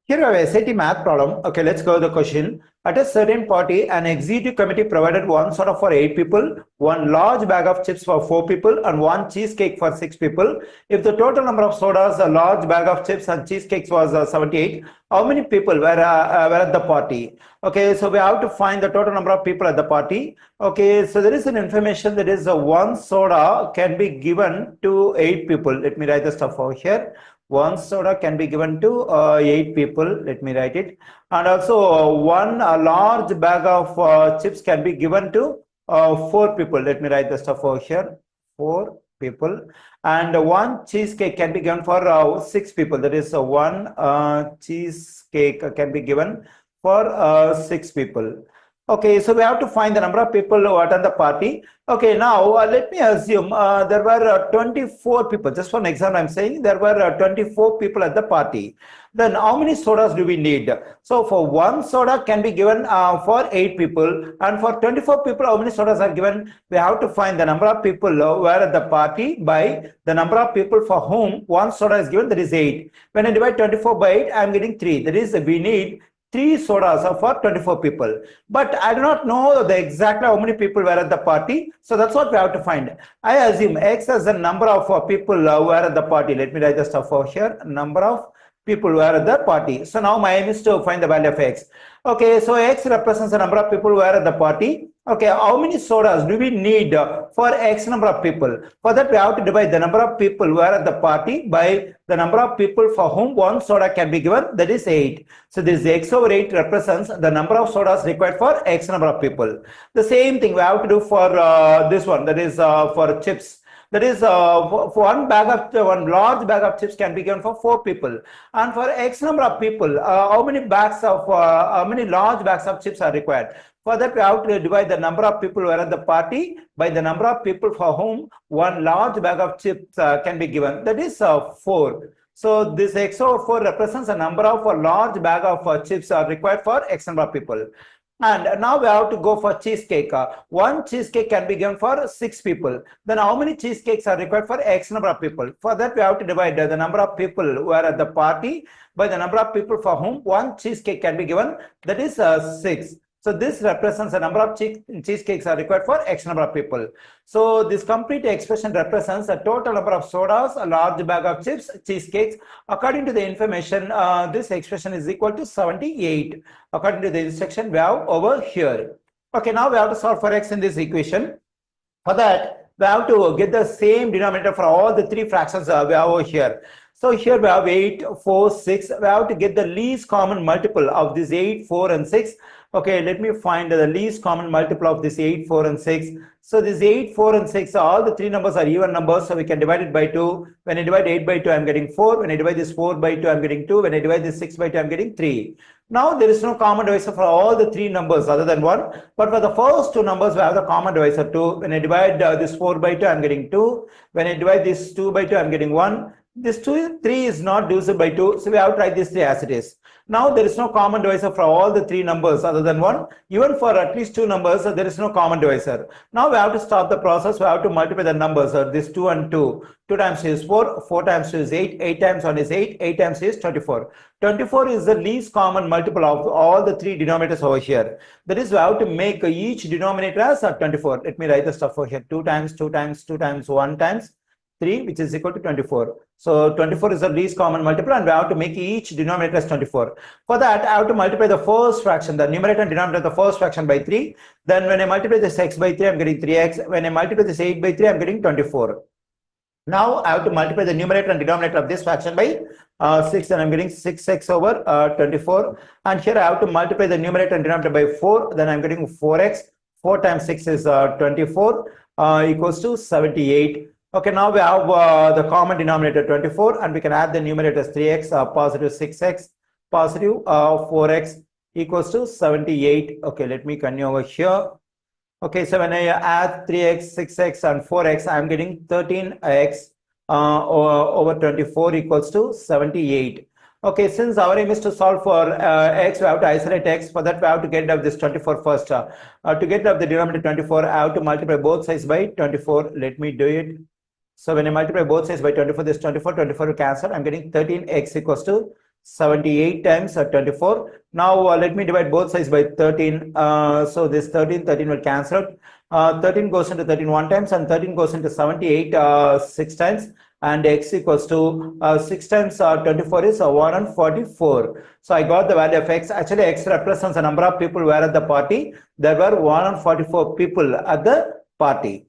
Here we have a SAT math problem. Okay, let's go to the question. At a certain party, an executive committee provided one soda for 8 people, one large bag of chips for 4 people, and one cheesecake for 6 people. If the total number of sodas, a large bag of chips, and cheesecakes was 78, how many people were at the party? Okay, so we have to find the total number of people at the party. Okay, so there is an information that is one soda can be given to 8 people. Let me write the stuff over here. One soda can be given to 8 people. Let me write it. And also one large bag of chips can be given to 4 people. Let me write the stuff over here. 4 people. And one cheesecake can be given for 6 people. That is one cheesecake can be given for 6 people. Okay, so we have to find the number of people who attend the party. Okay, now let me assume there were 24 people. Just for an example, I'm saying there were 24 people at the party. Then how many sodas do we need? So for one soda can be given for 8 people, and for 24 people, how many sodas are given? We have to find the number of people who were at the party by the number of people for whom one soda is given, that is 8. When I divide 24 by 8, I'm getting 3. That is, we need 3 sodas for 24 people. But I do not know exactly how many people were at the party. So that's what we have to find. I assume X as the number of people who were at the party. Let me write the stuff over here. Number of people who are at the party. So now my aim is to find the value of X. Okay, so X represents the number of people who are at the party. Okay, how many sodas do we need for X number of people? For that, we have to divide the number of people who are at the party by the number of people for whom one soda can be given, that is 8. So this X over 8 represents the number of sodas required for X number of people. The same thing we have to do for this one, that is for chips. That is for one large bag of chips can be given for 4 people, and for X number of people, how many large bags of chips are required? For that, we have to divide the number of people who are at the party by the number of people for whom one large bag of chips can be given. That is 4. So this X over 4 represents the number of a large bag of chips are required for X number of people. And now we have to go for cheesecake. One cheesecake can be given for 6 people. Then how many cheesecakes are required for X number of people? For that, we have to divide the number of people who are at the party by the number of people for whom one cheesecake can be given. That is 6. So this represents the number of cheesecakes are required for X number of people. So this complete expression represents the total number of sodas, a large bag of chips, cheesecakes. According to the information, this expression is equal to 78. According to the instruction we have over here. Okay, now we have to solve for X in this equation. For that, we have to get the same denominator for all the 3 fractions we have over here. So here we have 8, 4, 6. We have to get the least common multiple of this 8, 4, and 6. Okay, let me find the least common multiple of this 8, 4, and 6. So this 8, 4, and 6, all the 3 numbers are even numbers, so we can divide it by 2. When I divide 8 by 2, I'm getting 4. When I divide this 4 by 2, I'm getting 2. When I divide this 6 by 2, I'm getting 3. Now there is no common divisor for all the 3 numbers other than 1. But for the first 2 numbers, we have the common divisor 2. When I divide this 4 by 2, I'm getting 2. When I divide this 2 by 2, I'm getting 1. This 3 is not divisible by 2, so we have to write this 3 as it is. Now there is no common divisor for all the 3 numbers other than 1. Even for at least 2 numbers, there is no common divisor. Now we have to stop the process. We have to multiply the numbers. This 2 and 2. 2 times 2 is 4. 4 times 2 is 8. 8 times 1 is 8. 8 times 2 is 24. 24 is the least common multiple of all the 3 denominators over here. That is, we have to make each denominator as 24. Let me write the stuff over here. 2 times 2 times 2 times 1 times 3, which is equal to 24. So 24 is the least common multiple, and we have to make each denominator as 24. For that, I have to multiply the first fraction, the numerator and denominator of the first fraction by 3. Then when I multiply this x by 3, I'm getting 3x. When I multiply this 8 by 3, I'm getting 24. Now I have to multiply the numerator and denominator of this fraction by 6, and I'm getting 6x over 24. And here I have to multiply the numerator and denominator by 4, then I'm getting 4x. 4 times 6 is 24 equals to 78. Okay, now we have the common denominator 24, and we can add the numerator as 3x, positive 6x, positive 4x equals to 78. Okay, let me continue over here. Okay, so when I add 3x, 6x, and 4x, I'm getting 13x over 24 equals to 78. Okay, since our aim is to solve for x, we have to isolate x. For that, we have to get rid of this 24 first. To get rid of the denominator 24, I have to multiply both sides by 24. Let me do it. So when I multiply both sides by 24, this 24 will cancel. I'm getting 13x equals to 78 times 24. Now let me divide both sides by 13. So this 13 will cancel out. 13 goes into 13 one times and 13 goes into 78 six times, and x equals to 6 times 24 is 144. So I got the value of x. Actually, x represents the number of people who were at the party. There were 144 people at the party.